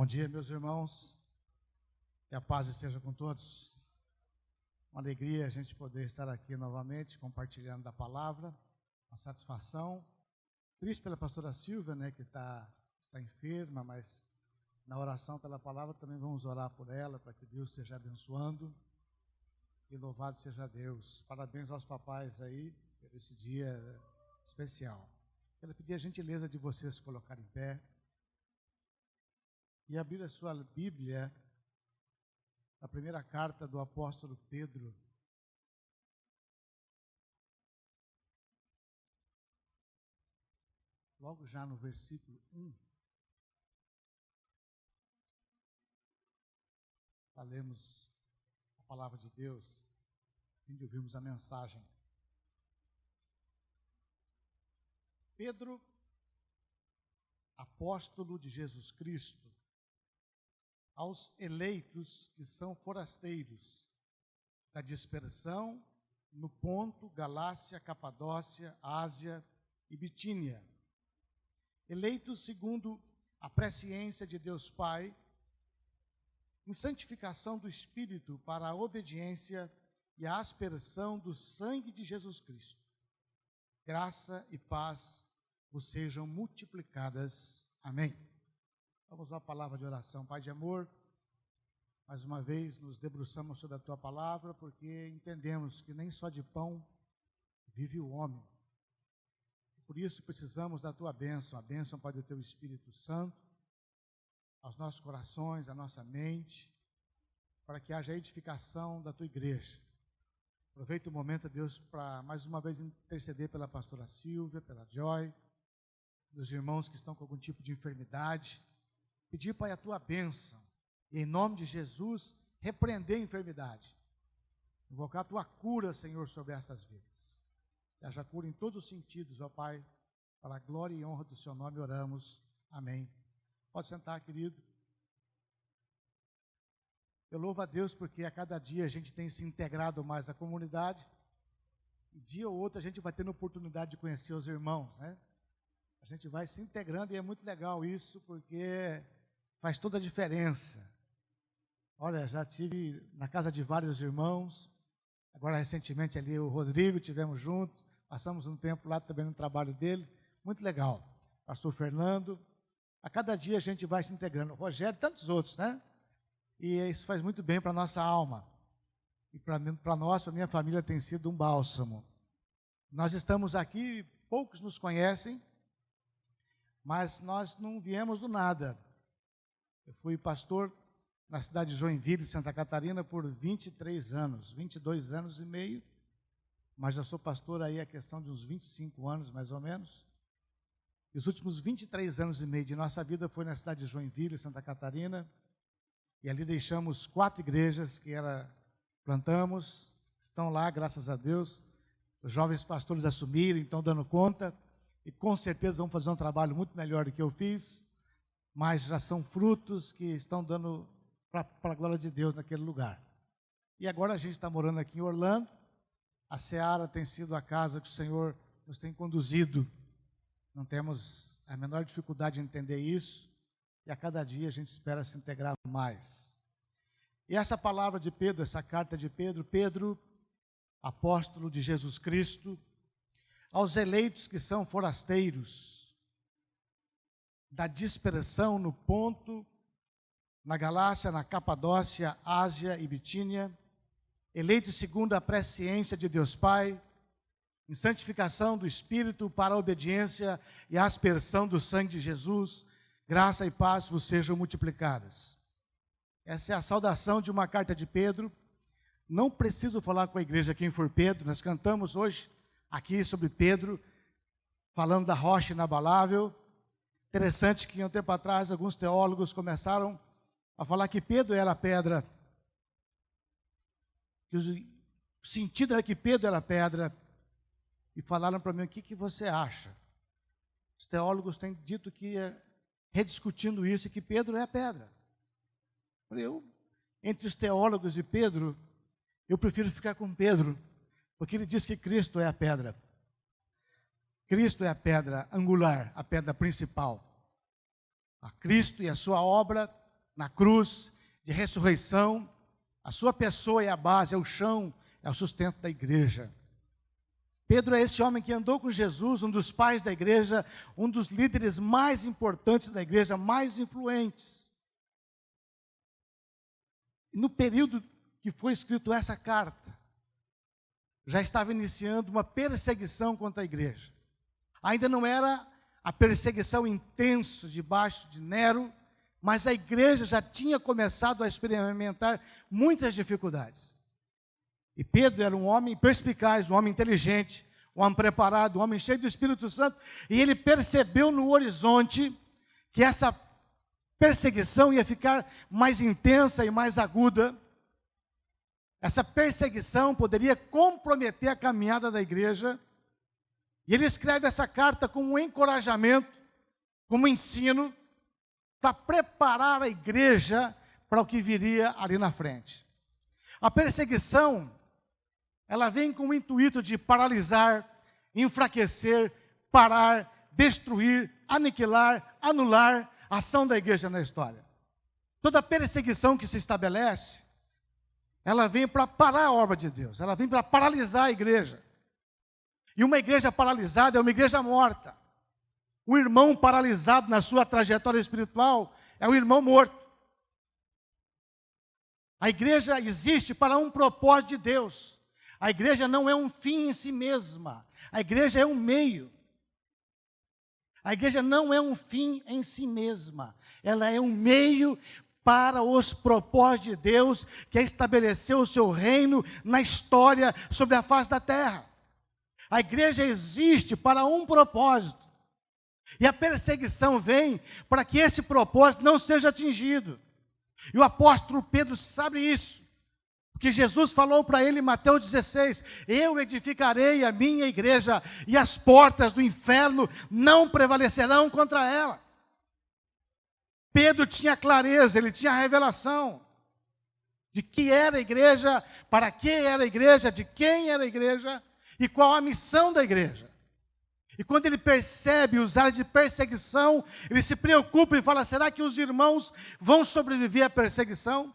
Bom dia, meus irmãos, que a paz esteja com todos. Uma alegria a gente poder estar aqui novamente, compartilhando da palavra, uma satisfação. Triste pela pastora Silvia, né, que está enferma, mas na oração pela palavra também vamos orar por ela, para que Deus esteja abençoando. E louvado seja Deus. Parabéns aos papais aí, por esse dia especial. Quero pedir a gentileza de vocês se colocarem em pé e abrir a sua Bíblia, a primeira carta do apóstolo Pedro. Logo já no versículo 1. Lemos a palavra de Deus, a fim de ouvirmos a mensagem. Pedro, apóstolo de Jesus Cristo, aos eleitos que são forasteiros da dispersão no Ponto, Galácia, Capadócia, Ásia e Bitínia, eleitos segundo a presciência de Deus Pai, em santificação do Espírito para a obediência e a aspersão do sangue de Jesus Cristo. Graça e paz vos sejam multiplicadas. Amém. Vamos à palavra de oração. Pai de amor, mais uma vez nos debruçamos sobre a Tua palavra, porque entendemos que nem só de pão vive o homem. Por isso precisamos da Tua bênção, a bênção, Pai, do Teu Espírito Santo, aos nossos corações, à nossa mente, para que haja edificação da Tua igreja. Aproveito o momento, Deus, para mais uma vez interceder pela pastora Silvia, pela Joy, dos irmãos que estão com algum tipo de enfermidade. Pedir, Pai, a Tua bênção, e em nome de Jesus, repreender a enfermidade. Invocar a Tua cura, Senhor, sobre essas vidas. Que haja cura em todos os sentidos, ó Pai, para a glória e honra do Seu nome oramos. Amém. Pode sentar, querido. Eu louvo a Deus porque a cada dia a gente tem se integrado mais à comunidade, e dia ou outro a gente vai tendo oportunidade de conhecer os irmãos, né? A gente vai se integrando e é muito legal isso, porque faz toda a diferença. Olha, já tive na casa de vários irmãos, agora recentemente ali o Rodrigo, tivemos juntos, passamos um tempo lá também no trabalho dele, muito legal. Pastor Fernando, a cada dia a gente vai se integrando. O Rogério e tantos outros, né? E isso faz muito bem para a nossa alma. E para nós, para a minha família, tem sido um bálsamo. Nós estamos aqui, poucos nos conhecem, mas nós não viemos do nada. Eu fui pastor na cidade de Joinville, Santa Catarina, por 23 anos, 22 anos e meio, mas já sou pastor aí a questão de uns 25 anos, mais ou menos. E os últimos 23 anos e meio de nossa vida foi na cidade de Joinville, Santa Catarina, e ali deixamos 4 igrejas que plantamos, estão lá, graças a Deus. Os jovens pastores assumiram, estão dando conta, e com certeza vão fazer um trabalho muito melhor do que eu fiz, mas já são frutos que estão dando para a glória de Deus naquele lugar. E agora a gente está morando aqui em Orlando. A Seara tem sido a casa que o Senhor nos tem conduzido. Não temos a menor dificuldade de entender isso, e a cada dia a gente espera se integrar mais. E essa palavra de Pedro, essa carta de Pedro, Pedro, apóstolo de Jesus Cristo, aos eleitos que são forasteiros, da dispersão no Ponto, na Galácia, na Capadócia, Ásia e Bitínia, eleitos segundo a presciência de Deus Pai, em santificação do Espírito para a obediência e a aspersão do sangue de Jesus, graça e paz vos sejam multiplicadas. Essa é a saudação de uma carta de Pedro. Não preciso falar com a igreja quem for Pedro, nós cantamos hoje aqui sobre Pedro, falando da rocha inabalável. Interessante que, um tempo atrás, alguns teólogos começaram a falar que Pedro era a pedra, que o sentido era que Pedro era a pedra, e falaram para mim: o que você acha? Os teólogos têm dito que, rediscutindo isso, que Pedro é a pedra. Entre os teólogos e Pedro, eu prefiro ficar com Pedro, porque ele diz que Cristo é a pedra. Cristo é a pedra angular, a pedra principal. A Cristo e a sua obra na cruz, de ressurreição. A sua pessoa é a base, é o chão, é o sustento da igreja. Pedro é esse homem que andou com Jesus, um dos pais da igreja, um dos líderes mais importantes da igreja, mais influentes. E no período que foi escrito essa carta, já estava iniciando uma perseguição contra a igreja. Ainda não era a perseguição intensa debaixo de Nero, mas a igreja já tinha começado a experimentar muitas dificuldades. E Pedro era um homem perspicaz, um homem inteligente, um homem preparado, um homem cheio do Espírito Santo, e ele percebeu no horizonte que essa perseguição ia ficar mais intensa e mais aguda. Essa perseguição poderia comprometer a caminhada da igreja. E ele escreve essa carta como um encorajamento, como um ensino, para preparar a igreja para o que viria ali na frente. A perseguição, ela vem com o intuito de paralisar, enfraquecer, parar, destruir, aniquilar, anular a ação da igreja na história. Toda perseguição que se estabelece, ela vem para parar a obra de Deus, ela vem para paralisar a igreja. E uma igreja paralisada é uma igreja morta. O irmão paralisado na sua trajetória espiritual é um irmão morto. A igreja existe para um propósito de Deus. A igreja não é um fim em si mesma. A igreja é um meio. A igreja não é um fim em si mesma. Ela é um meio para os propósitos de Deus, que é estabelecer o seu reino na história sobre a face da terra. A igreja existe para um propósito. E a perseguição vem para que esse propósito não seja atingido. E o apóstolo Pedro sabe isso. Porque Jesus falou para ele em Mateus 16, eu edificarei a minha igreja e as portas do inferno não prevalecerão contra ela. Pedro tinha clareza, ele tinha revelação de que era a igreja, para que era a igreja, de quem era a igreja e qual a missão da igreja. E quando ele percebe os áreas de perseguição, ele se preocupa e fala, será que os irmãos vão sobreviver à perseguição?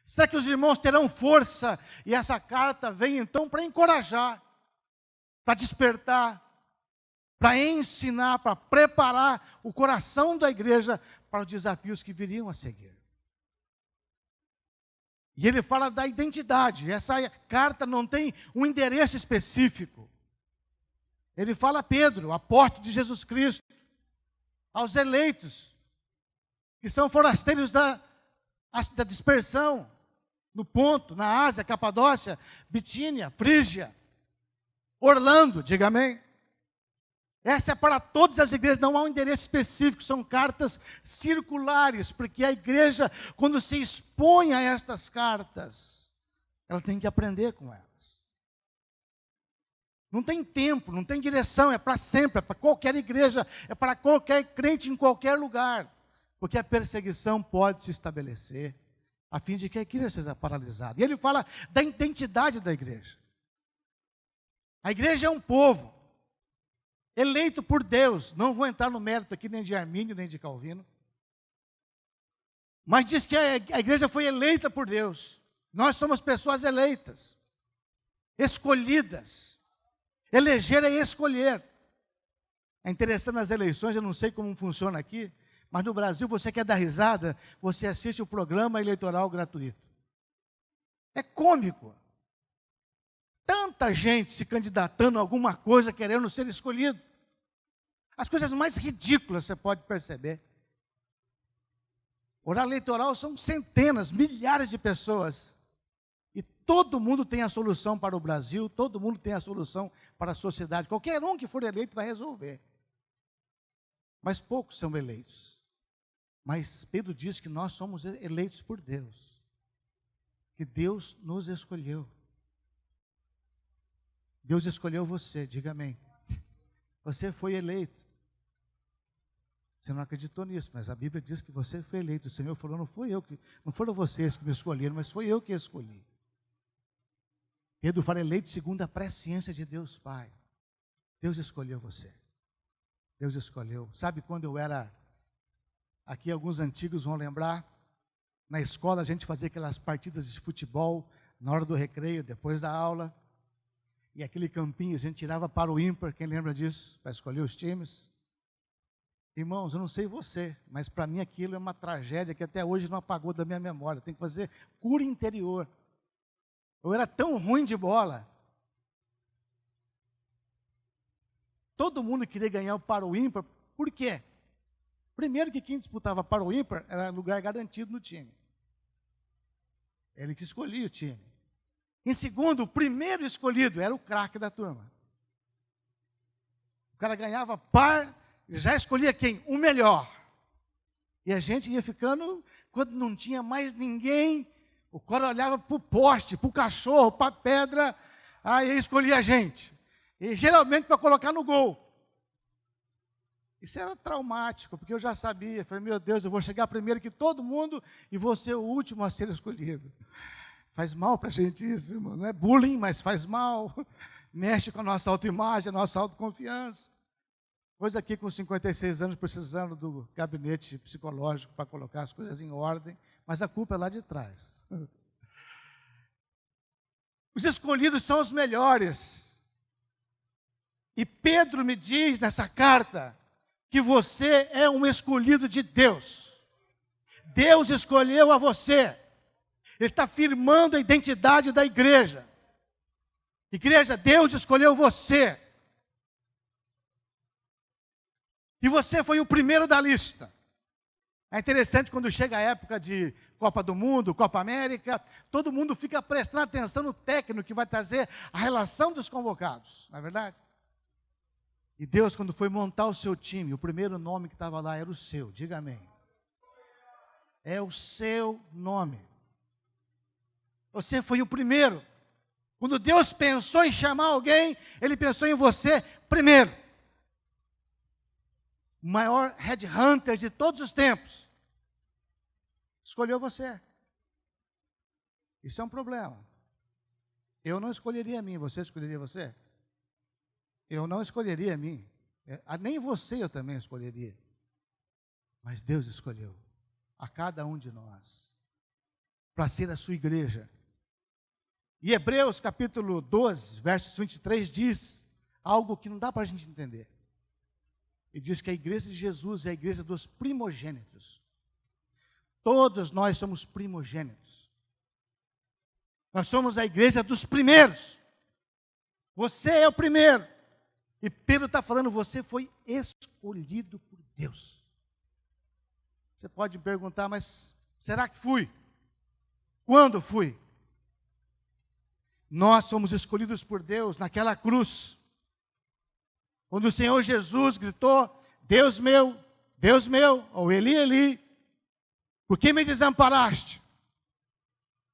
Será que os irmãos terão força? E essa carta vem então para encorajar, para despertar, para ensinar, para preparar o coração da igreja para os desafios que viriam a seguir. E ele fala da identidade. Essa carta não tem um endereço específico. Ele fala a Pedro, apóstolo de Jesus Cristo, aos eleitos, que são forasteiros da dispersão, no Ponto, na Ásia, Capadócia, Bitínia, Frígia, Orlando, diga amém. Essa é para todas as igrejas, não há um endereço específico, são cartas circulares, porque a igreja, quando se expõe a estas cartas, ela tem que aprender com elas. Não tem tempo, não tem direção, é para sempre, é para qualquer igreja, é para qualquer crente em qualquer lugar. Porque a perseguição pode se estabelecer, a fim de que a igreja seja paralisada. E ele fala da identidade da igreja. A igreja é um povo, eleito por Deus. Não vou entrar no mérito aqui nem de Armínio, nem de Calvino. Mas diz que a igreja foi eleita por Deus. Nós somos pessoas eleitas, escolhidas. Eleger é escolher. É interessante nas eleições, eu não sei como funciona aqui, mas no Brasil, você quer dar risada, você assiste o programa eleitoral gratuito. É cômico. Tanta gente se candidatando a alguma coisa, querendo ser escolhido. As coisas mais ridículas você pode perceber. Horário eleitoral são centenas, milhares de pessoas. E todo mundo tem a solução para o Brasil, todo mundo tem a solução para a sociedade. Qualquer um que for eleito vai resolver. Mas poucos são eleitos. Mas Pedro diz que nós somos eleitos por Deus. Que Deus nos escolheu. Deus escolheu você, diga amém. Você foi eleito. Você não acreditou nisso, mas a Bíblia diz que você foi eleito. O Senhor falou, não foram vocês que me escolheram, mas foi eu que escolhi. Pedro fala, eleito segundo a presciência de Deus Pai. Deus escolheu você. Deus escolheu. Sabe quando eu era, aqui alguns antigos vão lembrar, Na escola a gente fazia aquelas partidas de futebol na hora do recreio, depois da aula. E aquele campinho a gente tirava para o ímpar, quem lembra disso? Para escolher os times. Irmãos, eu não sei você, mas para mim aquilo é uma tragédia que até hoje não apagou da minha memória. Tem que fazer cura interior. Eu era tão ruim de bola. Todo mundo queria ganhar o para o ímpar. Por quê? Primeiro que quem disputava para o ímpar era lugar garantido no time. Ele que escolhia o time. Em segundo, o primeiro escolhido era o craque da turma. O cara ganhava par, já escolhia quem? O melhor. E a gente ia ficando, quando não tinha mais ninguém, o cara olhava para o poste, para o cachorro, para a pedra, aí escolhia a gente. E geralmente para colocar no gol. Isso era traumático, porque eu já sabia. Falei, meu Deus, eu vou chegar primeiro que todo mundo e vou ser o último a ser escolhido. Faz mal para a gente isso, irmão. Não é bullying, mas faz mal. Mexe com a nossa autoimagem, a nossa autoconfiança. Pois aqui com 56 anos, precisando do gabinete psicológico para colocar as coisas em ordem, mas a culpa é lá de trás. Os escolhidos são os melhores. E Pedro me diz nessa carta que você é um escolhido de Deus. Deus escolheu a você. Ele está firmando a identidade da igreja. Igreja, Deus escolheu você. E você foi o primeiro da lista. É interessante quando chega a época de Copa do Mundo, Copa América, todo mundo fica prestando atenção no técnico que vai trazer a relação dos convocados, não é verdade? E Deus, quando foi montar o seu time, o primeiro nome que estava lá era o seu, diga amém. É o seu nome. Você foi o primeiro. Quando Deus pensou em chamar alguém, Ele pensou em você primeiro. O maior headhunter de todos os tempos. Escolheu você. Isso é um problema. Eu não escolheria a mim, você escolheria você? Eu não escolheria a mim. Nem você eu também escolheria. Mas Deus escolheu a cada um de nós para ser a sua igreja. E Hebreus capítulo 12, versos 23 diz algo que não dá para a gente entender. Ele diz que a igreja de Jesus é a igreja dos primogênitos. Todos nós somos primogênitos. Nós somos a igreja dos primeiros. Você é o primeiro. E Pedro está falando, você foi escolhido por Deus. Você pode me perguntar, mas será que fui? Quando fui? Nós somos escolhidos por Deus naquela cruz. Quando o Senhor Jesus gritou, Deus meu, ou Eli, Eli, por que me desamparaste?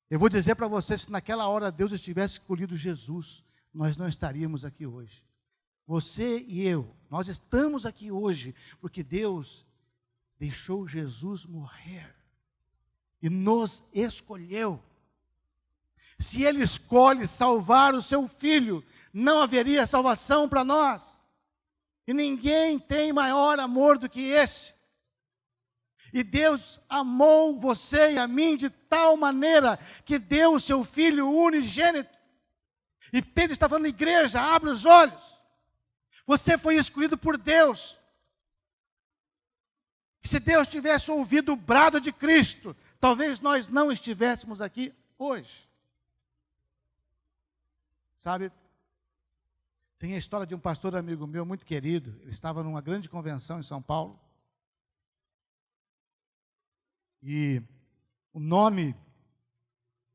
Eu vou dizer para você, se naquela hora Deus estivesse escolhido Jesus, nós não estaríamos aqui hoje. Você e eu, nós estamos aqui hoje, porque Deus deixou Jesus morrer e nos escolheu. Se Ele escolhe salvar o seu filho, não haveria salvação para nós. E ninguém tem maior amor do que esse. E Deus amou você e a mim de tal maneira que deu o seu Filho unigênito. E Pedro está falando, igreja, abre os olhos. Você foi escolhido por Deus. Se Deus tivesse ouvido o brado de Cristo, talvez nós não estivéssemos aqui hoje. Sabe, tem a história de um pastor amigo meu, muito querido. Ele estava numa grande convenção em São Paulo. E o nome,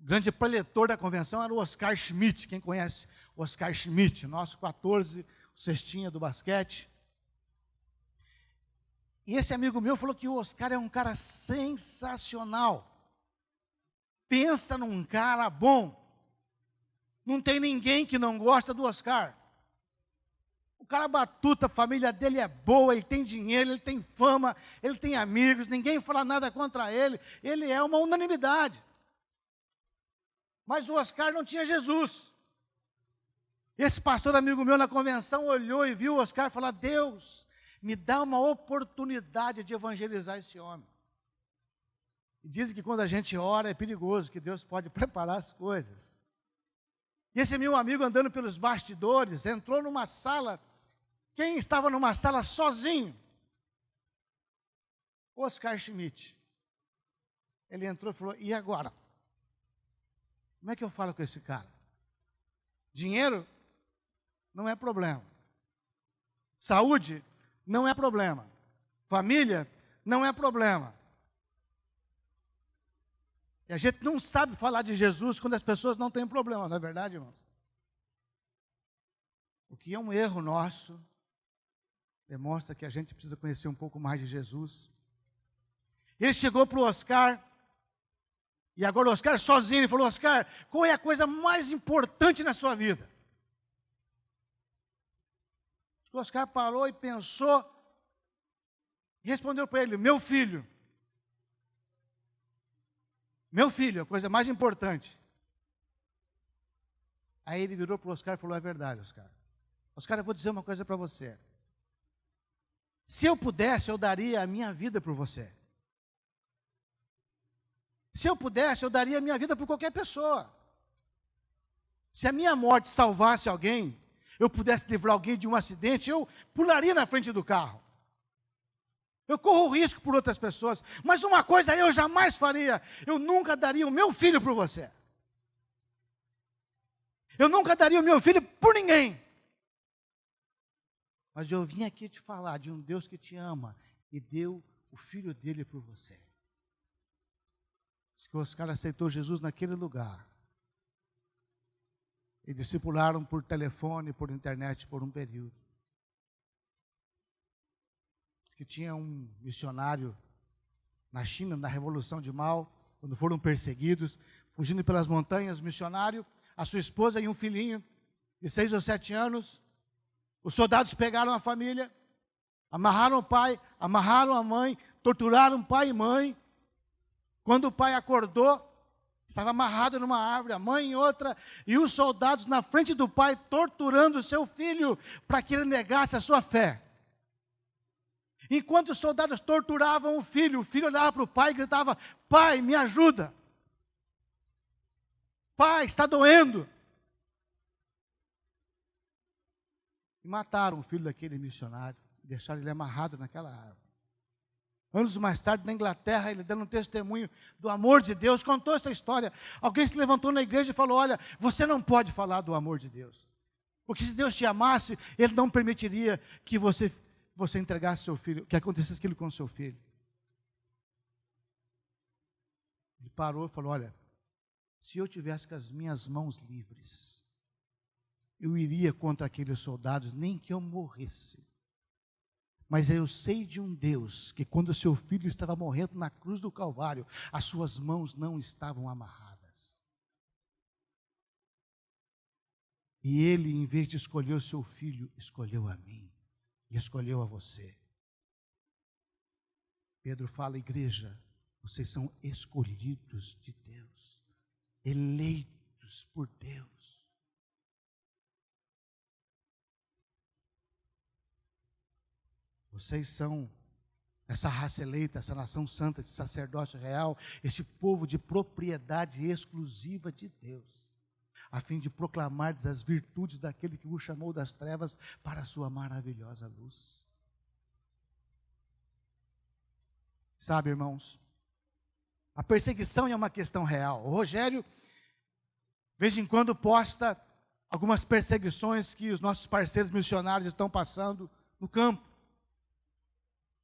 o grande preletor da convenção era o Oscar Schmidt. Quem conhece o Oscar Schmidt? Nosso 14, o cestinha do basquete. E esse amigo meu falou que o Oscar é um cara sensacional. Pensa num cara bom. Não tem ninguém que não gosta do Oscar. O cara batuta, a família dele é boa, ele tem dinheiro, ele tem fama, ele tem amigos, ninguém fala nada contra ele. Ele é uma unanimidade. Mas o Oscar não tinha Jesus. Esse pastor amigo meu na convenção olhou e viu o Oscar e falou, Deus, me dá uma oportunidade de evangelizar esse homem. E dizem que quando a gente ora é perigoso, que Deus pode preparar as coisas. E esse meu amigo andando pelos bastidores, entrou numa sala, quem estava numa sala sozinho? Oscar Schmidt. Ele entrou e falou, e agora? Como é que eu falo com esse cara? Dinheiro não é problema. Saúde não é problema. Família não é problema. E a gente não sabe falar de Jesus quando as pessoas não têm problema, não é verdade, irmãos? O que é um erro nosso, demonstra que a gente precisa conhecer um pouco mais de Jesus. Ele chegou para o Oscar, e agora o Oscar sozinho, ele falou, Oscar, qual é a coisa mais importante na sua vida? O Oscar parou e pensou, e respondeu para ele, meu filho, a coisa mais importante. Aí ele virou para o Oscar e falou, é verdade, Oscar. Oscar, eu vou dizer uma coisa para você. Se eu pudesse, eu daria a minha vida por você. Se eu pudesse, eu daria a minha vida por qualquer pessoa. Se a minha morte salvasse alguém, eu pudesse livrar alguém de um acidente, eu pularia na frente do carro. Eu corro risco por outras pessoas, mas uma coisa eu jamais faria, eu nunca daria o meu filho por você. Eu nunca daria o meu filho por ninguém. Mas eu vim aqui te falar de um Deus que te ama e deu o filho dele por você. Diz que os caras aceitou Jesus naquele lugar. E discipularam por telefone, por internet, por um período. Que tinha um missionário na China, na Revolução de Mao, quando foram perseguidos, fugindo pelas montanhas, missionário, a sua esposa e um filhinho de 6 ou 7 anos. Os soldados pegaram a família, amarraram o pai, amarraram a mãe, torturaram pai e mãe. Quando o pai acordou, estava amarrado numa árvore, a mãe em outra, e os soldados na frente do pai, torturando o seu filho, para que ele negasse a sua fé. Enquanto os soldados torturavam o filho olhava para o pai e gritava, pai, me ajuda. Pai, está doendo. E mataram o filho daquele missionário, deixaram ele amarrado naquela árvore. Anos mais tarde, na Inglaterra, ele dando um testemunho do amor de Deus, contou essa história. Alguém se levantou na igreja e falou, olha, você não pode falar do amor de Deus. Porque se Deus te amasse, Ele não permitiria que você entregasse seu filho, que acontecesse aquilo com o seu filho. Ele parou e falou, olha, se eu tivesse com as minhas mãos livres, eu iria contra aqueles soldados, nem que eu morresse. Mas eu sei de um Deus, que quando o seu filho estava morrendo na cruz do Calvário, as suas mãos não estavam amarradas. E Ele, em vez de escolher o seu filho, escolheu a mim. E escolheu a você. Pedro fala, igreja, vocês são escolhidos de Deus, eleitos por Deus. Vocês são essa raça eleita, essa nação santa, esse sacerdócio real, esse povo de propriedade exclusiva de Deus, a fim de proclamar as virtudes daquele que o chamou das trevas para a sua maravilhosa luz. Sabe, irmãos, a perseguição é uma questão real. O Rogério, de vez em quando, posta algumas perseguições que os nossos parceiros missionários estão passando no campo.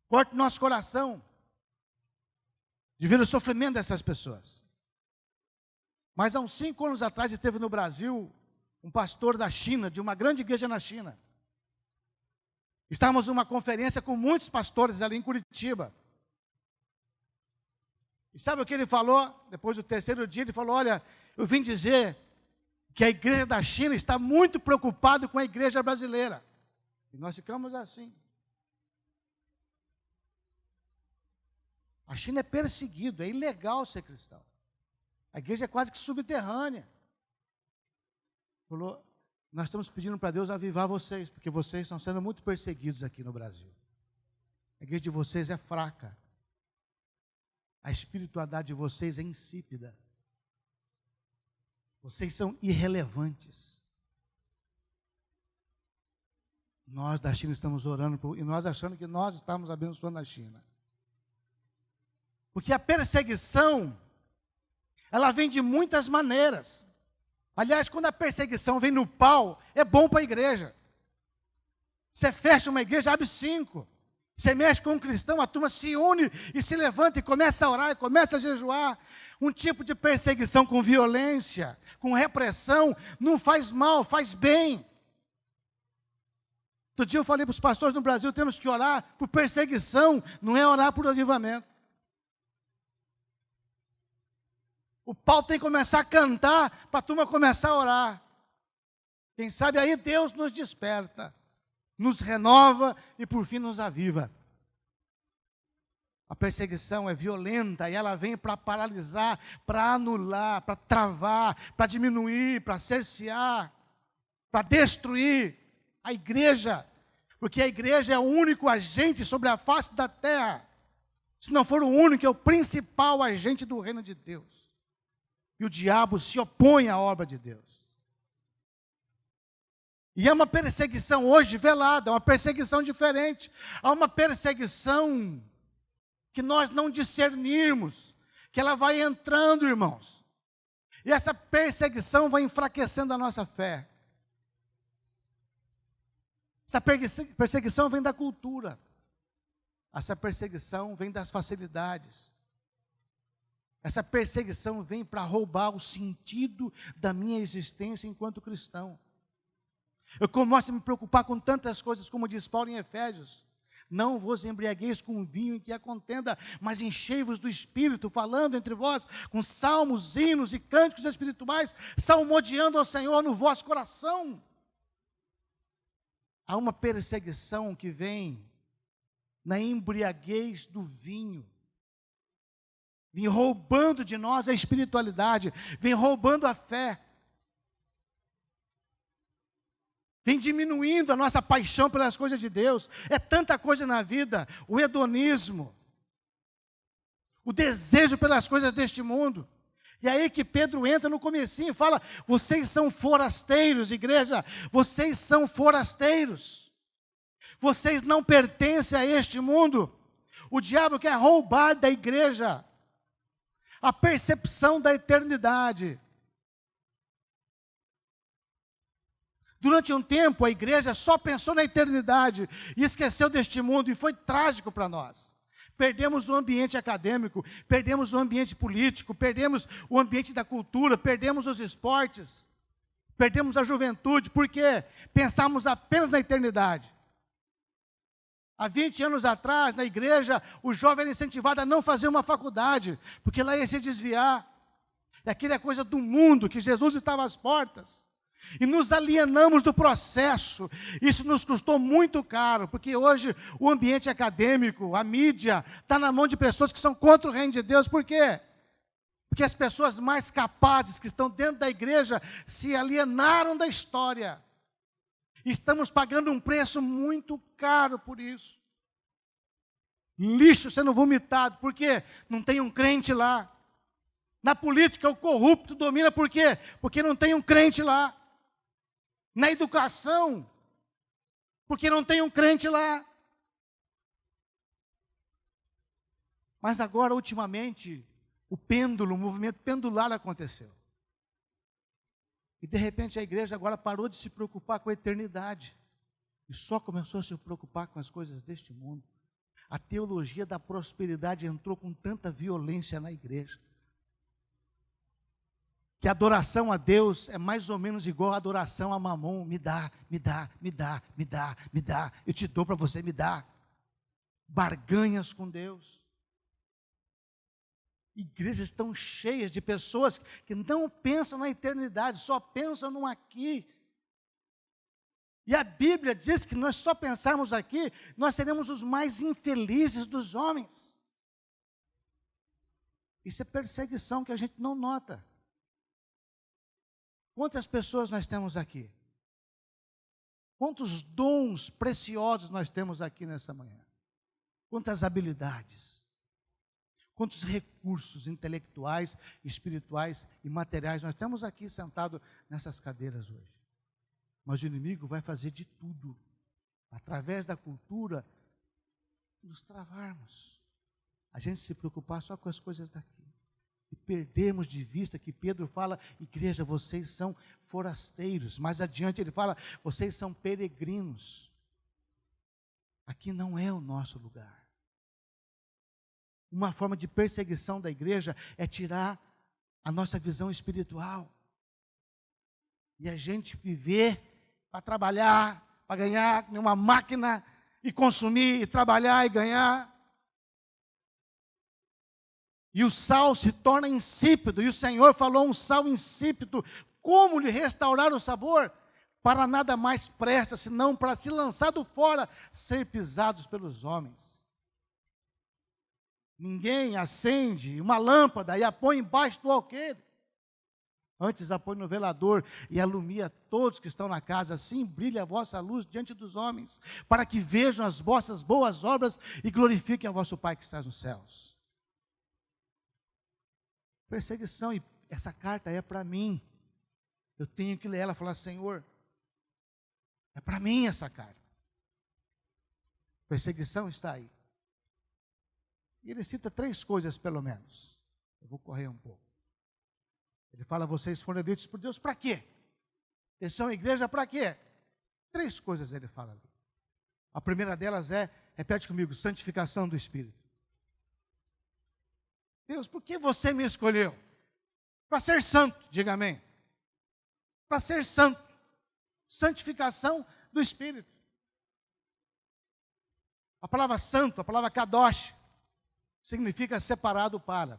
Corta o nosso coração de ver o sofrimento dessas pessoas. Mas há uns 5 anos atrás esteve no Brasil um pastor da China, de uma grande igreja na China. Estávamos numa conferência com muitos pastores ali em Curitiba. E sabe o que ele falou? Depois do 3º dia, ele falou, olha, eu vim dizer que a igreja da China está muito preocupada com a igreja brasileira. E nós ficamos assim. A China é perseguido, é ilegal ser cristão. A igreja é quase que subterrânea. Falou, nós estamos pedindo para Deus avivar vocês, porque vocês estão sendo muito perseguidos aqui no Brasil. A igreja de vocês é fraca. A espiritualidade de vocês é insípida. Vocês são irrelevantes. Nós da China estamos orando, e nós achando que nós estamos abençoando a China. Porque a perseguição, ela vem de muitas maneiras. Aliás, quando a perseguição vem no pau, é bom para a igreja. Você fecha uma igreja, abre 5. Você mexe com um cristão, a turma se une e se levanta e começa a orar, e começa a jejuar. Um tipo de perseguição com violência, com repressão, não faz mal, faz bem. Outro dia eu falei para os pastores no Brasil, temos que orar por perseguição, não é orar por avivamento. O pau tem que começar a cantar, para a turma começar a orar. Quem sabe aí Deus nos desperta, nos renova e por fim nos aviva. A perseguição é violenta e ela vem para paralisar, para anular, para travar, para diminuir, para cercear, para destruir a igreja, porque a igreja é o único agente sobre a face da terra. Se não for o único, é o principal agente do reino de Deus. E o diabo se opõe à obra de Deus. E é uma perseguição hoje velada, é uma perseguição diferente. Há uma perseguição que nós não discernirmos, que ela vai entrando, irmãos. E essa perseguição vai enfraquecendo a nossa fé. Essa perseguição vem da cultura. Essa perseguição vem das facilidades. Essa perseguição vem para roubar o sentido da minha existência enquanto cristão. Eu começo a me preocupar com tantas coisas, como diz Paulo em Efésios. Não vos embriagueis com vinho em que há contenda, mas enchei-vos do Espírito, falando entre vós com salmos, hinos e cânticos espirituais, salmodiando ao Senhor no vosso coração. Há uma perseguição que vem na embriaguez do vinho. Vem roubando de nós a espiritualidade, vem roubando a fé. Vem diminuindo a nossa paixão pelas coisas de Deus. É tanta coisa na vida, o hedonismo, o desejo pelas coisas deste mundo. E aí que Pedro entra no comecinho e fala, vocês são forasteiros, igreja, vocês são forasteiros. Vocês não pertencem a este mundo. O diabo quer roubar da igreja a percepção da eternidade. Durante um tempo, a igreja só pensou na eternidade e esqueceu deste mundo, e foi trágico para nós. Perdemos o ambiente acadêmico, perdemos o ambiente político, perdemos o ambiente da cultura, perdemos os esportes, perdemos a juventude, porque pensamos apenas na eternidade. Há 20 anos atrás, na igreja, o jovem era incentivado a não fazer uma faculdade, porque lá ia se desviar. E aquilo é coisa do mundo, que Jesus estava às portas. E nos alienamos do processo. Isso nos custou muito caro, porque hoje o ambiente acadêmico, a mídia, está na mão de pessoas que são contra o reino de Deus. Por quê? Porque as pessoas mais capazes que estão dentro da igreja se alienaram da história. Estamos pagando um preço muito caro por isso. Lixo sendo vomitado, por quê? Não tem um crente lá. Na política, o corrupto domina, por quê? Porque não tem um crente lá. Na educação, porque não tem um crente lá. Mas agora, ultimamente, o movimento pendular aconteceu. E de repente a igreja agora parou de se preocupar com a eternidade. E só começou a se preocupar com as coisas deste mundo. A teologia da prosperidade entrou com tanta violência na igreja. Que a adoração a Deus é mais ou menos igual a adoração a Mamon. Me dá, me dá, me dá, me dá, me dá. Eu te dou para você me dar. Barganhas com Deus. Igrejas estão cheias de pessoas que não pensam na eternidade, só pensam no aqui. E a Bíblia diz que nós só pensarmos aqui, nós seremos os mais infelizes dos homens. Isso é perseguição que a gente não nota. Quantas pessoas nós temos aqui? Quantos dons preciosos nós temos aqui nessa manhã? Quantas habilidades? quantos recursos intelectuais, espirituais e materiais nós temos aqui sentados nessas cadeiras hoje. Mas o inimigo vai fazer de tudo, através da cultura, nos travarmos. A gente se preocupar só com as coisas daqui. E perdermos de vista que Pedro fala, igreja, vocês são forasteiros. Mais adiante ele fala, vocês são peregrinos. Aqui não é o nosso lugar. Uma forma de perseguição da igreja é tirar a nossa visão espiritual. E a gente viver para trabalhar, para ganhar uma máquina e consumir, e trabalhar e ganhar. E o sal se torna insípido, e o Senhor falou um sal insípido, como lhe restaurar o sabor? Para nada mais presta, senão para se lançado fora, ser pisados pelos homens. Ninguém acende uma lâmpada e a põe embaixo do alqueire. Antes a põe no velador e alumia todos que estão na casa, assim brilha a vossa luz diante dos homens, para que vejam as vossas boas obras e glorifiquem a vosso Pai que está nos céus. Perseguição, e essa carta é para mim. Eu tenho que ler ela e falar, Senhor, é para mim essa carta. Perseguição está aí. E ele cita 3 coisas pelo menos. Eu vou correr um pouco. Ele fala, vocês foram eleitos por Deus para quê? Eles são igreja para quê? 3 coisas ele fala ali. A primeira delas é, repete comigo, santificação do Espírito. Deus, por que você me escolheu? Para ser santo, diga amém. Para ser santo. Santificação do Espírito. A palavra santo, a palavra kadosh, significa separado para.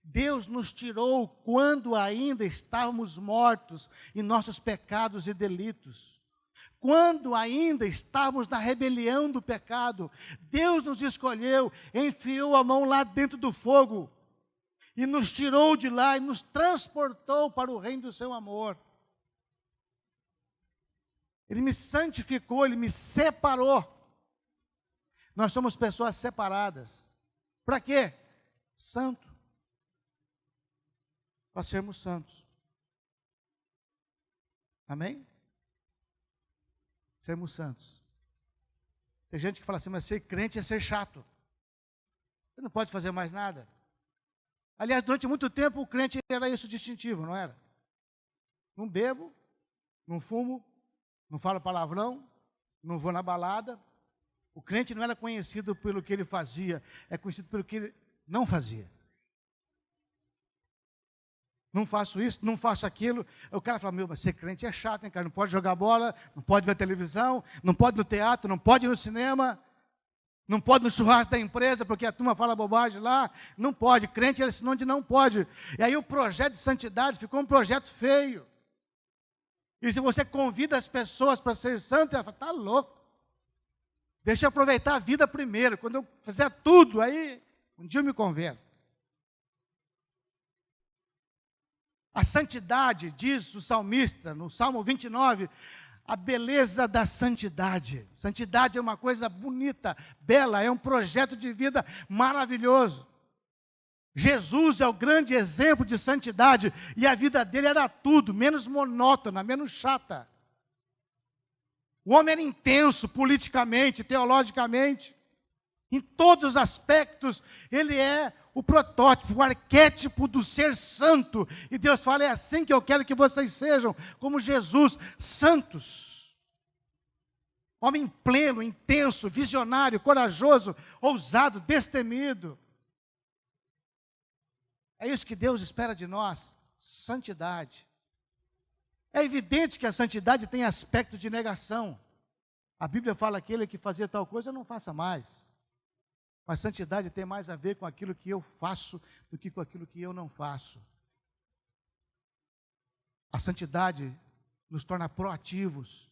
Deus nos tirou quando ainda estávamos mortos em nossos pecados e delitos. Quando ainda estávamos na rebelião do pecado, Deus nos escolheu, enfiou a mão lá dentro do fogo e nos tirou de lá e nos transportou para o reino do seu amor. Ele me santificou, Ele me separou. Nós somos pessoas separadas. Para quê? Santo. Para sermos santos. Amém? Sermos santos. Tem gente que fala assim, mas ser crente é ser chato. Você não pode fazer mais nada. Aliás, durante muito tempo o crente era isso distintivo, não era? Não bebo, não fumo, não falo palavrão, não vou na balada. O crente não era conhecido pelo que ele fazia, é conhecido pelo que ele não fazia. Não faço isso, não faço aquilo. O cara fala, meu, mas ser crente é chato, hein, cara? Não pode jogar bola, não pode ver televisão, não pode ir no teatro, não pode ir no cinema, não pode ir no churrasco da empresa, porque a turma fala bobagem lá. Não pode, crente é sinônimo de não pode. E aí o projeto de santidade ficou um projeto feio. E se você convida as pessoas para ser santo, ela fala, está louco. Deixa eu aproveitar a vida primeiro. Quando eu fizer tudo, aí um dia eu me converto. A santidade, diz o salmista, no Salmo 29, a beleza da santidade. Santidade é uma coisa bonita, bela, é um projeto de vida maravilhoso. Jesus é o grande exemplo de santidade, e a vida dele era tudo, menos monótona, menos chata. O homem era intenso politicamente, teologicamente, em todos os aspectos, ele é o protótipo, o arquétipo do ser santo. E Deus fala, é assim que eu quero que vocês sejam, como Jesus, santos. Homem pleno, intenso, visionário, corajoso, ousado, destemido. É isso que Deus espera de nós, santidade. É evidente que a santidade tem aspecto de negação. A Bíblia fala que aquele que fazia tal coisa, não faça mais. Mas santidade tem mais a ver com aquilo que eu faço do que com aquilo que eu não faço. A santidade nos torna proativos.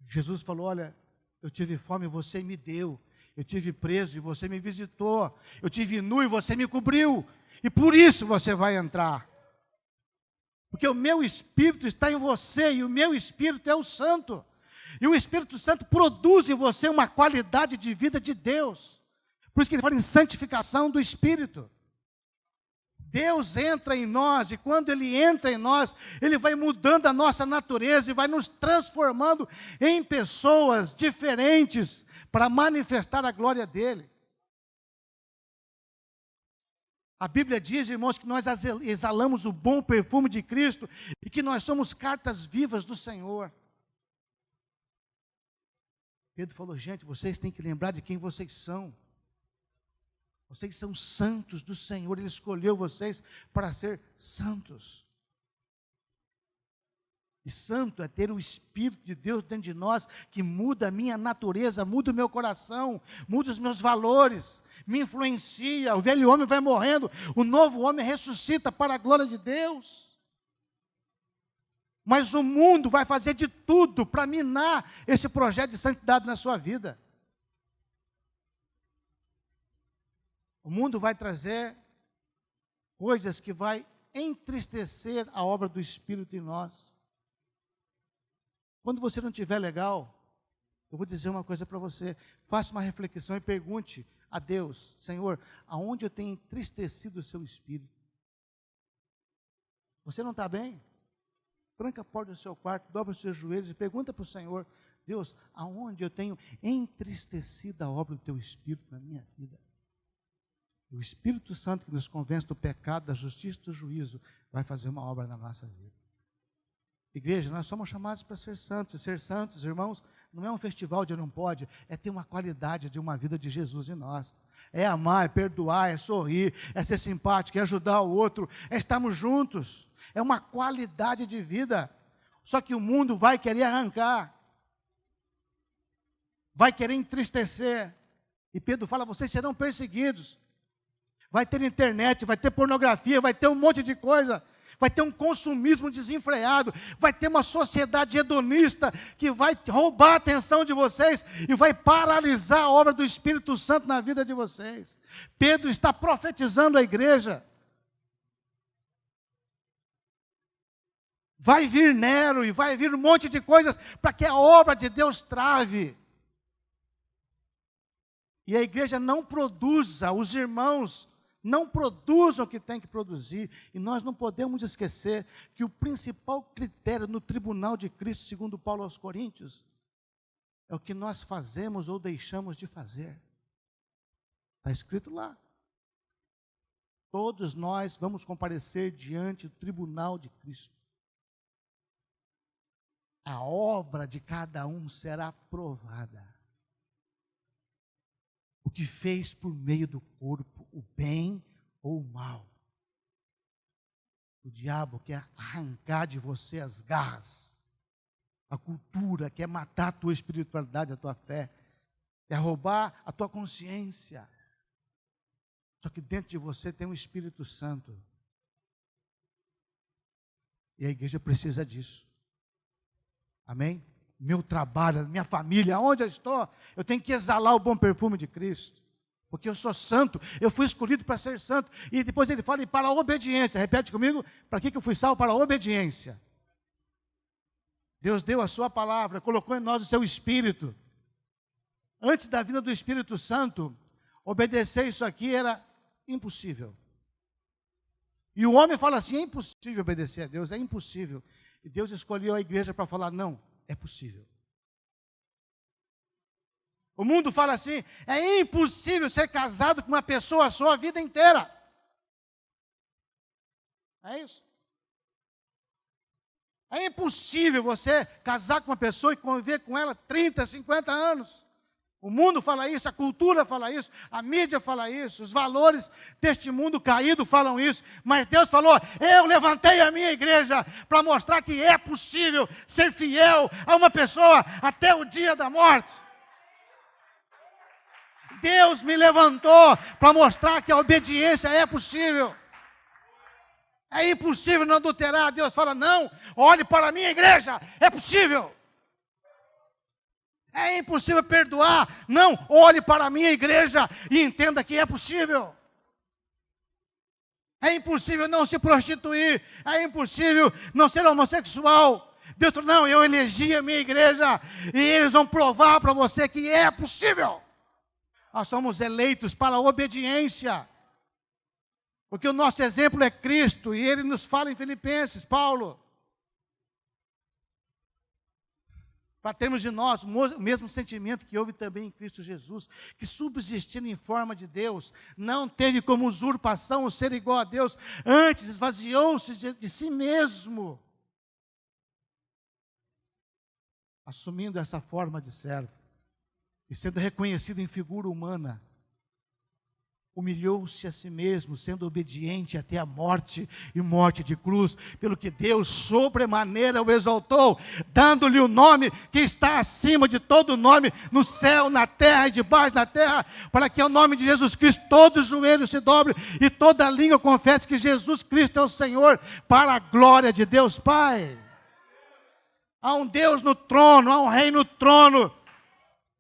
Jesus falou, olha, eu tive fome e você me deu. Eu tive preso e você me visitou. Eu tive nu e você me cobriu. E por isso você vai entrar. Porque o meu Espírito está em você e o meu Espírito é o Santo. E o Espírito Santo produz em você uma qualidade de vida de Deus. Por isso que ele fala em santificação do Espírito. Deus entra em nós, e quando Ele entra em nós, Ele vai mudando a nossa natureza e vai nos transformando em pessoas diferentes para manifestar a glória dEle. A Bíblia diz, irmãos, que nós exalamos o bom perfume de Cristo e que nós somos cartas vivas do Senhor. Pedro falou, gente, vocês têm que lembrar de quem vocês são. Vocês são santos do Senhor, Ele escolheu vocês para ser santos. E santo é ter o Espírito de Deus dentro de nós, que muda a minha natureza, muda o meu coração, muda os meus valores, me influencia. O velho homem vai morrendo, o novo homem ressuscita para a glória de Deus. Mas o mundo vai fazer de tudo para minar esse projeto de santidade na sua vida. O mundo vai trazer coisas que vai entristecer a obra do Espírito em nós. Quando você não estiver legal, eu vou dizer uma coisa para você. Faça uma reflexão e pergunte a Deus, Senhor, aonde eu tenho entristecido o seu Espírito? Você não está bem? Tranca a porta do seu quarto, dobra os seus joelhos e pergunta para o Senhor, Deus, aonde eu tenho entristecido a obra do teu Espírito na minha vida? O Espírito Santo que nos convence do pecado, da justiça e do juízo, vai fazer uma obra na nossa vida. Igreja, nós somos chamados para ser santos. E ser santos, irmãos, não é um festival de não pode, é ter uma qualidade de uma vida de Jesus em nós. É amar, é perdoar, é sorrir, é ser simpático, é ajudar o outro, é estarmos juntos. É uma qualidade de vida. Só que o mundo vai querer arrancar, vai querer entristecer. E Pedro fala, vocês serão perseguidos. Vai ter internet, vai ter pornografia, vai ter um monte de coisa, vai ter um consumismo desenfreado, vai ter uma sociedade hedonista que vai roubar a atenção de vocês e vai paralisar a obra do Espírito Santo na vida de vocês. Pedro está profetizando a igreja. Vai vir Nero e vai vir um monte de coisas para que a obra de Deus trave. E a igreja não produza, os irmãos não produzam o que tem que produzir, e nós não podemos esquecer que o principal critério no tribunal de Cristo, segundo Paulo aos Coríntios, é o que nós fazemos ou deixamos de fazer. Está escrito lá. Todos nós vamos comparecer diante do tribunal de Cristo. A obra de cada um será provada. O que fez por meio do corpo, o bem ou o mal. O diabo quer arrancar de você as garras. A cultura quer matar a tua espiritualidade, a tua fé. Quer roubar a tua consciência. Só que dentro de você tem um Espírito Santo. E a igreja precisa disso. Amém? Meu trabalho, minha família, onde eu estou, eu tenho que exalar o bom perfume de Cristo, porque eu sou santo, eu fui escolhido para ser santo. E depois ele fala, e para a obediência, repete comigo, para que eu fui salvo? Para a obediência. Deus deu a sua palavra, colocou em nós o seu Espírito. Antes da vinda do Espírito Santo, obedecer isso aqui era impossível. E o homem fala assim, é impossível obedecer a Deus, é impossível. E Deus escolheu a igreja para falar, não, é possível. O mundo fala assim, é impossível ser casado com uma pessoa só a vida inteira. É isso. É impossível você casar com uma pessoa e conviver com ela 30, 50 anos. O mundo fala isso, a cultura fala isso, a mídia fala isso, os valores deste mundo caído falam isso, mas Deus falou, eu levantei a minha igreja para mostrar que é possível ser fiel a uma pessoa até o dia da morte. Deus me levantou para mostrar que a obediência é possível. É impossível não adulterar. Deus fala, não, olhe para a minha igreja, é possível. É impossível perdoar. Não, olhe para a minha igreja e entenda que é possível. É impossível não se prostituir. É impossível não ser homossexual. Deus falou, não, eu elegi a minha igreja e eles vão provar para você que é possível. Nós somos eleitos para a obediência. Porque o nosso exemplo é Cristo, e ele nos fala em Filipenses, Paulo, para termos de nós o mesmo sentimento que houve também em Cristo Jesus, que subsistindo em forma de Deus, não teve como usurpação o ser igual a Deus, antes esvaziou-se de si mesmo, assumindo essa forma de servo, e sendo reconhecido em figura humana, humilhou-se a si mesmo, sendo obediente até a morte e morte de cruz, pelo que Deus sobremaneira o exaltou, dando-lhe o nome que está acima de todo nome, no céu, na terra e debaixo da terra, para que ao nome de Jesus Cristo todo joelho se dobre e toda língua confesse que Jesus Cristo é o Senhor, para a glória de Deus Pai. Há um Deus no trono, há um rei no trono,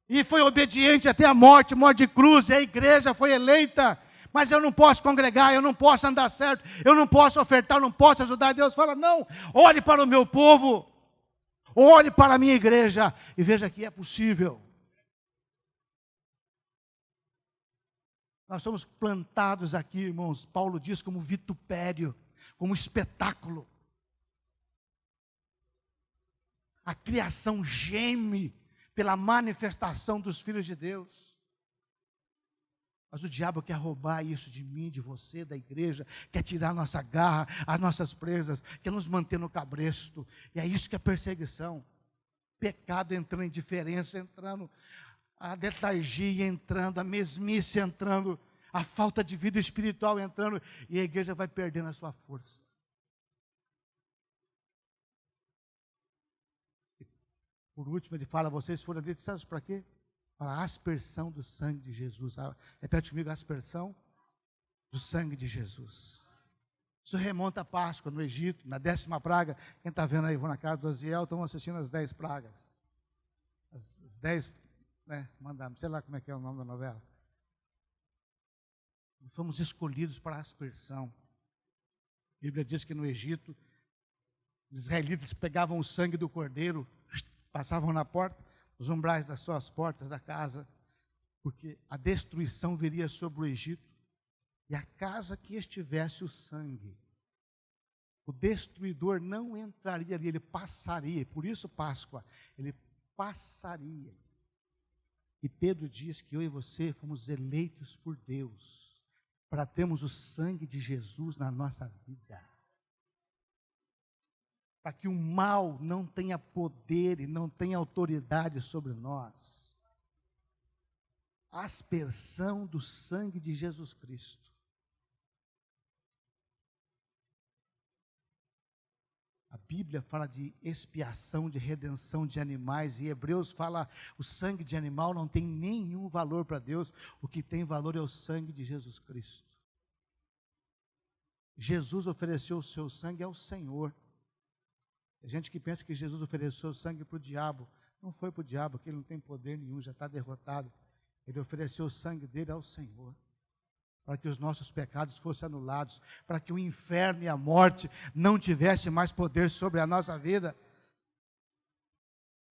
e foi obediente até a morte, morte de cruz, e a igreja foi eleita. Mas eu não posso congregar, eu não posso andar certo, eu não posso ofertar, eu não posso ajudar. Deus fala, não, olhe para o meu povo, olhe para a minha igreja, e veja que é possível. Nós somos plantados aqui, irmãos, Paulo diz, como vitupério, como espetáculo. A criação geme pela manifestação dos filhos de Deus. Mas o diabo quer roubar isso de mim, de você, da igreja, quer tirar a nossa garra, as nossas presas, quer nos manter no cabresto. E é isso que é perseguição. Pecado entrando, indiferença entrando, a letargia entrando, a mesmice entrando, a falta de vida espiritual entrando, e a igreja vai perdendo a sua força. Por último, ele fala, vocês foram eleitos para quê? Para a aspersão do sangue de Jesus. Repete comigo, a aspersão do sangue de Jesus. Isso remonta à Páscoa no Egito, na 10ª praga. Quem está vendo aí, vou na casa do Aziel, estão assistindo as 10 pragas. As 10, né, mandamos, sei lá como é que é o nome da novela. Fomos escolhidos para a aspersão. A Bíblia diz que no Egito, os israelitas pegavam o sangue do cordeiro, passavam na porta, os umbrais das suas portas da casa, porque a destruição viria sobre o Egito, e a casa que estivesse o sangue, o destruidor não entraria ali, ele passaria, por isso Páscoa, ele passaria. E Pedro diz que eu e você fomos eleitos por Deus, para termos o sangue de Jesus na nossa vida. Para que o mal não tenha poder e não tenha autoridade sobre nós. A aspersão do sangue de Jesus Cristo. A Bíblia fala de expiação, de redenção de animais, e Hebreus fala, o sangue de animal não tem nenhum valor para Deus, o que tem valor é o sangue de Jesus Cristo. Jesus ofereceu o seu sangue ao Senhor. Tem gente que pensa que Jesus ofereceu sangue para o diabo. Não foi para o diabo, porque ele não tem poder nenhum, já está derrotado. Ele ofereceu o sangue dele ao Senhor, para que os nossos pecados fossem anulados, para que o inferno e a morte não tivessem mais poder sobre a nossa vida.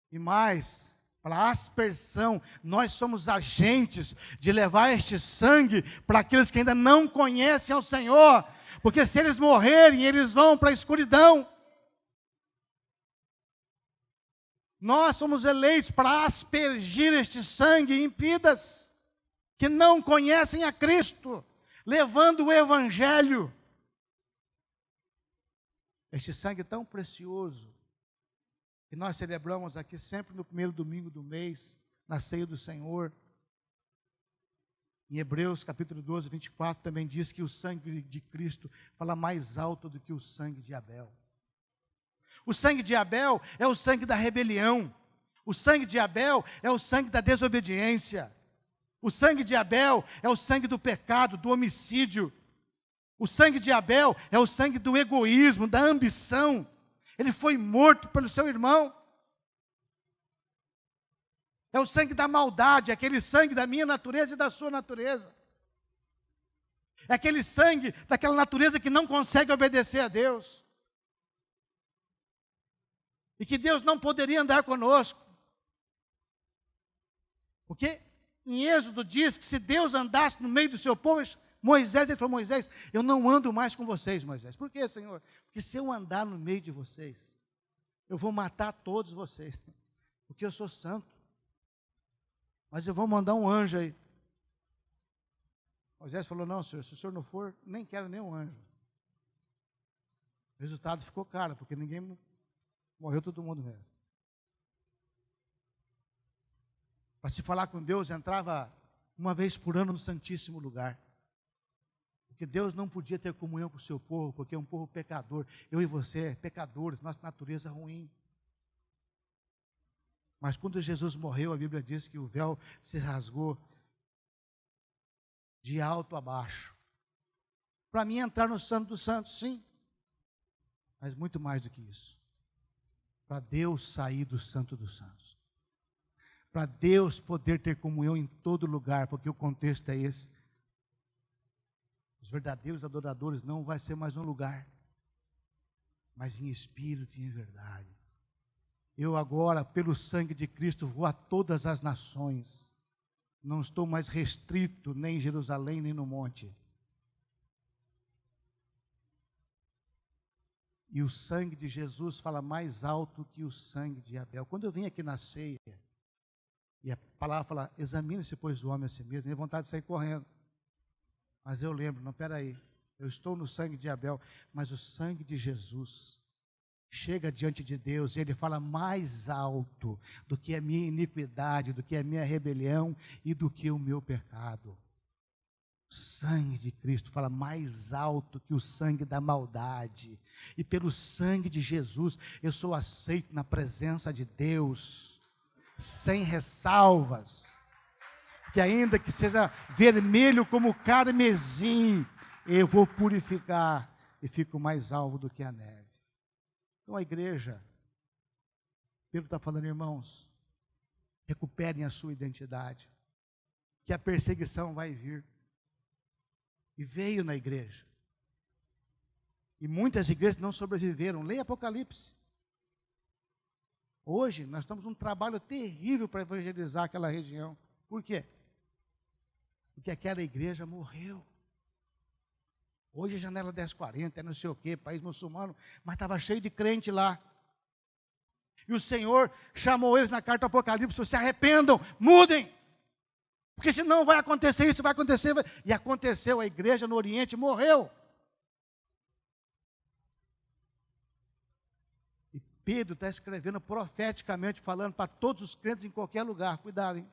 E mais, para a aspersão, nós somos agentes de levar este sangue para aqueles que ainda não conhecem ao Senhor, porque se eles morrerem, eles vão para a escuridão. Nós somos eleitos para aspergir este sangue em vidas que não conhecem a Cristo, levando o Evangelho. Este sangue tão precioso, que nós celebramos aqui sempre no primeiro domingo do mês, na ceia do Senhor. Em Hebreus capítulo 12, 24, também diz que o sangue de Cristo fala mais alto do que o sangue de Abel. O sangue de Abel é o sangue da rebelião. O sangue de Abel é o sangue da desobediência. O sangue de Abel é o sangue do pecado, do homicídio. O sangue de Abel é o sangue do egoísmo, da ambição. Ele foi morto pelo seu irmão. É o sangue da maldade, aquele sangue da minha natureza e da sua natureza. É aquele sangue daquela natureza que não consegue obedecer a Deus. E que Deus não poderia andar conosco. Porque Em Êxodo diz que se Deus andasse no meio do seu povo, Moisés, ele falou, Moisés, eu não ando mais com vocês, Moisés. Por quê, Senhor? Porque se eu andar no meio de vocês, eu vou matar todos vocês, porque eu sou santo. Mas eu vou mandar um anjo aí. Moisés falou, não, Senhor, se o Senhor não for, nem quero nenhum anjo. O resultado ficou caro, porque ninguém morreu, todo mundo mesmo. Para se falar com Deus, entrava uma vez por ano no Santíssimo Lugar. Porque Deus não podia ter comunhão com o seu povo, porque é um povo pecador. Eu e você, pecadores, nossa natureza é ruim. Mas quando Jesus morreu, a Bíblia diz que o véu se rasgou de alto a baixo. Para mim entrar no Santo dos Santos, sim. Mas muito mais do que isso. Para Deus sair do Santo dos Santos. Para Deus poder ter comunhão em todo lugar, porque o contexto é esse. Os verdadeiros adoradores não vai ser mais um lugar, mas em espírito e em verdade. Eu agora, pelo sangue de Cristo, vou a todas as nações. Não estou mais restrito nem em Jerusalém, nem no monte. E o sangue de Jesus fala mais alto que o sangue de Abel. Quando eu vim aqui na ceia, e a palavra fala, examine-se, pois, o homem a si mesmo, minha vontade de sair correndo. Mas eu lembro, não, peraí, eu estou no sangue de Abel, mas o sangue de Jesus chega diante de Deus, e ele fala mais alto do que a minha iniquidade, do que a minha rebelião e do que o meu pecado. O sangue de Cristo fala mais alto que o sangue da maldade. E pelo sangue de Jesus, eu sou aceito na presença de Deus, sem ressalvas. Que ainda que seja vermelho como carmesim, eu vou purificar e fico mais alvo do que a neve. Então a igreja, Pedro está falando, irmãos, recuperem a sua identidade, que a perseguição vai vir. E veio na igreja. E muitas igrejas não sobreviveram. Leia Apocalipse. Hoje nós estamos num trabalho terrível para evangelizar aquela região. Por quê? Porque aquela igreja morreu. Hoje é janela 1040, é não sei o quê, país muçulmano, mas estava cheio de crente lá. E o Senhor chamou eles na carta do Apocalipse, se arrependam, mudem. Porque senão vai acontecer isso, vai acontecer. E aconteceu, a igreja no Oriente morreu. E Pedro está escrevendo profeticamente, falando para todos os crentes em qualquer lugar, cuidado, hein?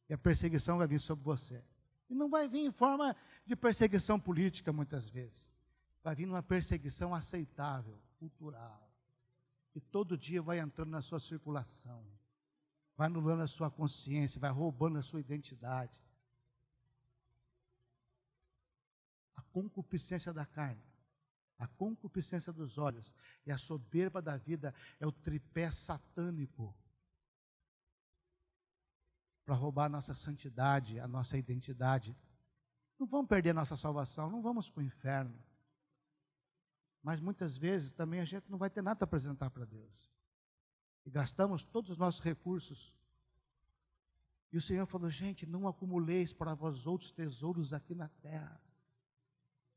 E a perseguição vai vir sobre você. E não vai vir em forma de perseguição política, muitas vezes. Vai vir numa perseguição aceitável, cultural. E todo dia vai entrando na sua circulação. Vai anulando a sua consciência, vai roubando a sua identidade. A concupiscência da carne, a concupiscência dos olhos e a soberba da vida é o tripé satânico para roubar a nossa santidade, a nossa identidade. Não vamos perder a nossa salvação, não vamos para o inferno. Mas muitas vezes também a gente não vai ter nada para apresentar para Deus. E gastamos todos os nossos recursos. E o Senhor falou, gente, não acumuleis para vós outros tesouros aqui na terra,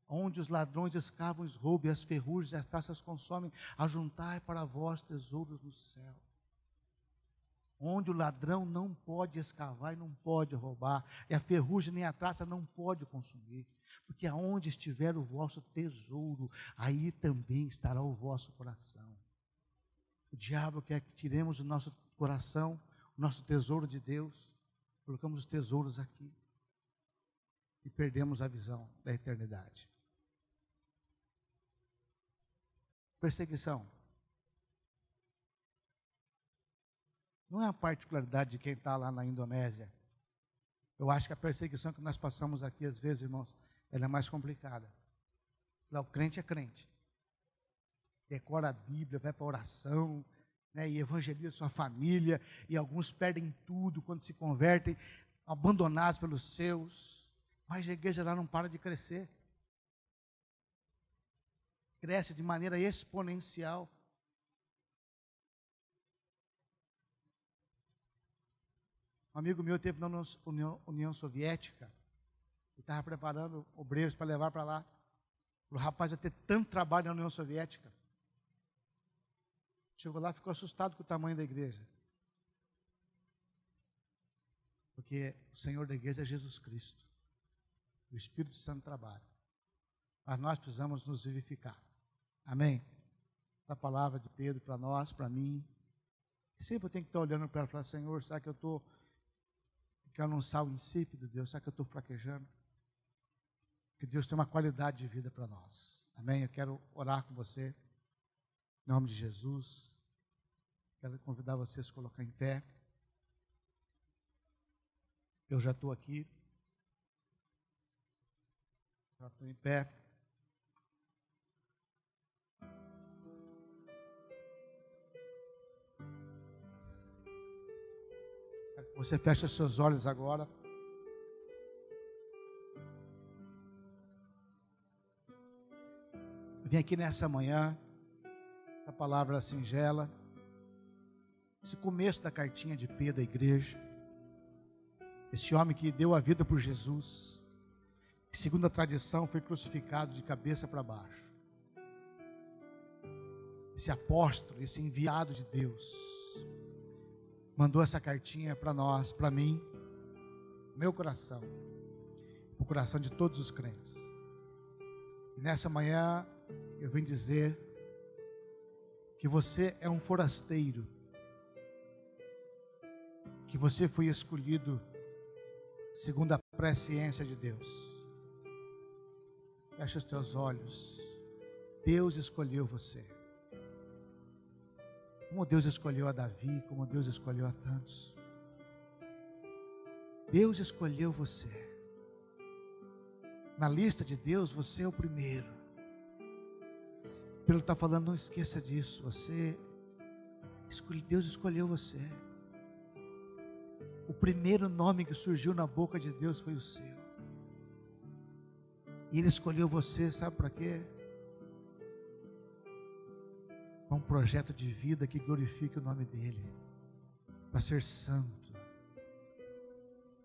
onde os ladrões escavam e roubam, e as ferrugens e as taças consomem, ajuntai para vós tesouros no céu. Onde o ladrão não pode escavar e não pode roubar, e a ferrugem nem a traça não pode consumir, porque aonde estiver o vosso tesouro, aí também estará o vosso coração. O diabo quer que tiremos o nosso coração, o nosso tesouro de Deus, colocamos os tesouros aqui e perdemos a visão da eternidade. Perseguição não é a particularidade de quem está lá na Indonésia. Eu acho que a perseguição que nós passamos aqui, às vezes, irmãos, ela é mais complicada. Lá o crente é crente. Decora a Bíblia, vai para a oração, né, e evangeliza sua família, e alguns perdem tudo quando se convertem, abandonados pelos seus. Mas a igreja lá não para de crescer. Cresce de maneira exponencial. Um amigo meu esteve na União Soviética e estava preparando obreiros para levar para lá. O rapaz ia ter tanto trabalho na União Soviética. Chegou lá e ficou assustado com o tamanho da igreja. Porque o Senhor da igreja é Jesus Cristo. O Espírito Santo trabalha. Mas nós precisamos nos vivificar. Amém? A palavra de Pedro para nós, para mim. Sempre eu tenho que estar olhando para ela e falar: Senhor, será que eu estou... Quero anunciar o insípido, Deus, será que eu estou fraquejando? Que Deus tem uma qualidade de vida para nós. Amém? Eu quero orar com você. Em nome de Jesus. Quero convidar você a se colocar em pé. Eu já estou aqui. Já estou em pé. Quero que você feche os seus olhos agora. Eu vim aqui nessa manhã, a palavra singela, esse começo da cartinha de Pedro à igreja, esse homem que deu a vida por Jesus, que segundo a tradição foi crucificado de cabeça para baixo, esse apóstolo, esse enviado de Deus, mandou essa cartinha para nós, para mim, meu coração, o coração de todos os crentes. E nessa manhã eu vim dizer que você é um forasteiro, que você foi escolhido segundo a presciência de Deus. Fecha os teus olhos. Deus escolheu você. Como Deus escolheu a Davi, como Deus escolheu a tantos. Deus escolheu você. Na lista de Deus, você é o primeiro. Pedro está falando, não esqueça disso. Deus escolheu você. O primeiro nome que surgiu na boca de Deus foi o seu. E Ele escolheu você, sabe para quê? Para um projeto de vida que glorifique o nome dEle. Para ser santo.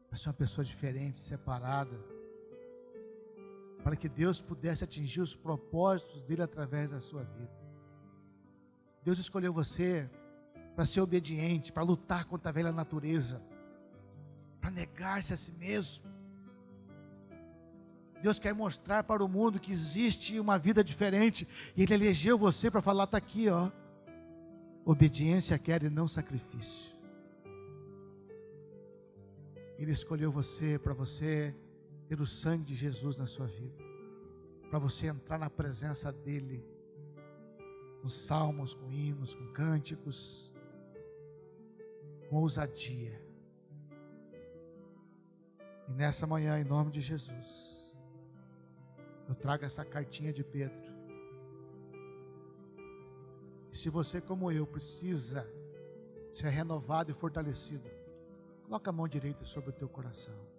Para ser uma pessoa diferente, separada. Para que Deus pudesse atingir os propósitos dEle através da sua vida. Deus escolheu você para ser obediente, para lutar contra a velha natureza, para negar-se a si mesmo. Deus quer mostrar para o mundo que existe uma vida diferente, e Ele elegeu você para falar: está aqui, ó, obediência quer e não sacrifício. Ele escolheu você para você ter o sangue de Jesus na sua vida, para você entrar na presença dEle, com salmos, com hinos, com cânticos, com ousadia. E nessa manhã, em nome de Jesus, eu trago essa cartinha de Pedro. E se você, como eu, precisa ser renovado e fortalecido, coloca a mão direita sobre o teu coração.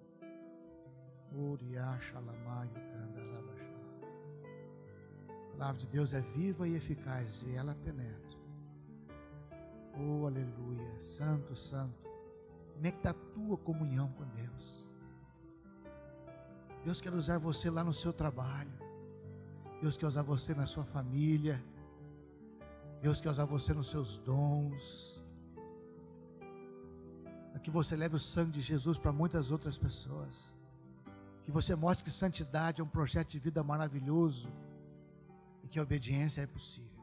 A palavra de Deus é viva e eficaz, e ela penetra. Oh, aleluia, santo, santo. Como é que está a tua comunhão com Deus? Deus quer usar você lá no seu trabalho. Deus quer usar você na sua família. Deus quer usar você nos seus dons. Para que você leve o sangue de Jesus para muitas outras pessoas. Que você mostre que santidade é um projeto de vida maravilhoso. E que a obediência é possível.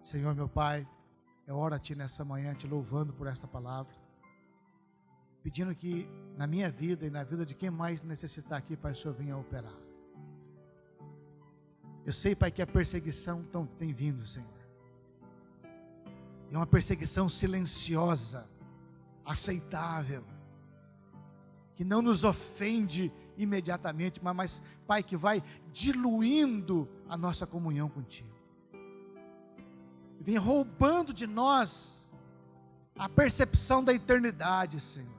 Senhor, meu Pai, eu oro a Ti nessa manhã, Te louvando por esta palavra. Pedindo que na minha vida e na vida de quem mais necessitar aqui, Pai, o Senhor venha operar. Eu sei, Pai, que a perseguição tem vindo, Senhor. É uma perseguição silenciosa, aceitável, que não nos ofende imediatamente, mas, Pai, que vai diluindo a nossa comunhão contigo. E vem roubando de nós a percepção da eternidade, Senhor.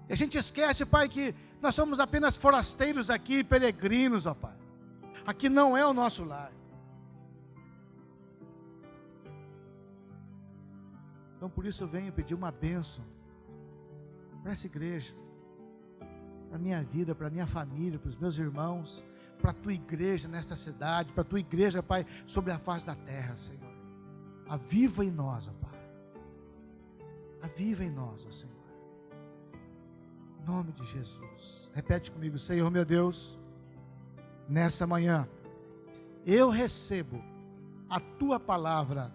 E a gente esquece, Pai, que nós somos apenas forasteiros aqui, peregrinos, ó Pai. Aqui não é o nosso lar. Então por isso eu venho pedir uma bênção para essa igreja, para a minha vida, para a minha família, para os meus irmãos, para a tua igreja nesta cidade, para a tua igreja, Pai, sobre a face da terra, Senhor. Aviva em nós, ó Pai. Aviva em nós, ó Senhor. Em nome de Jesus. Repete comigo: Senhor meu Deus, nessa manhã, eu recebo a tua palavra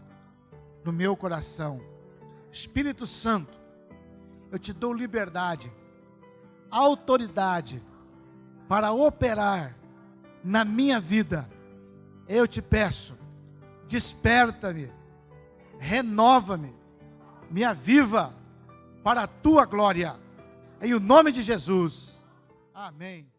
no meu coração. Espírito Santo, eu te dou liberdade, autoridade para operar na minha vida. Eu te peço, desperta-me, renova-me, me aviva para a tua glória, em o nome de Jesus, amém.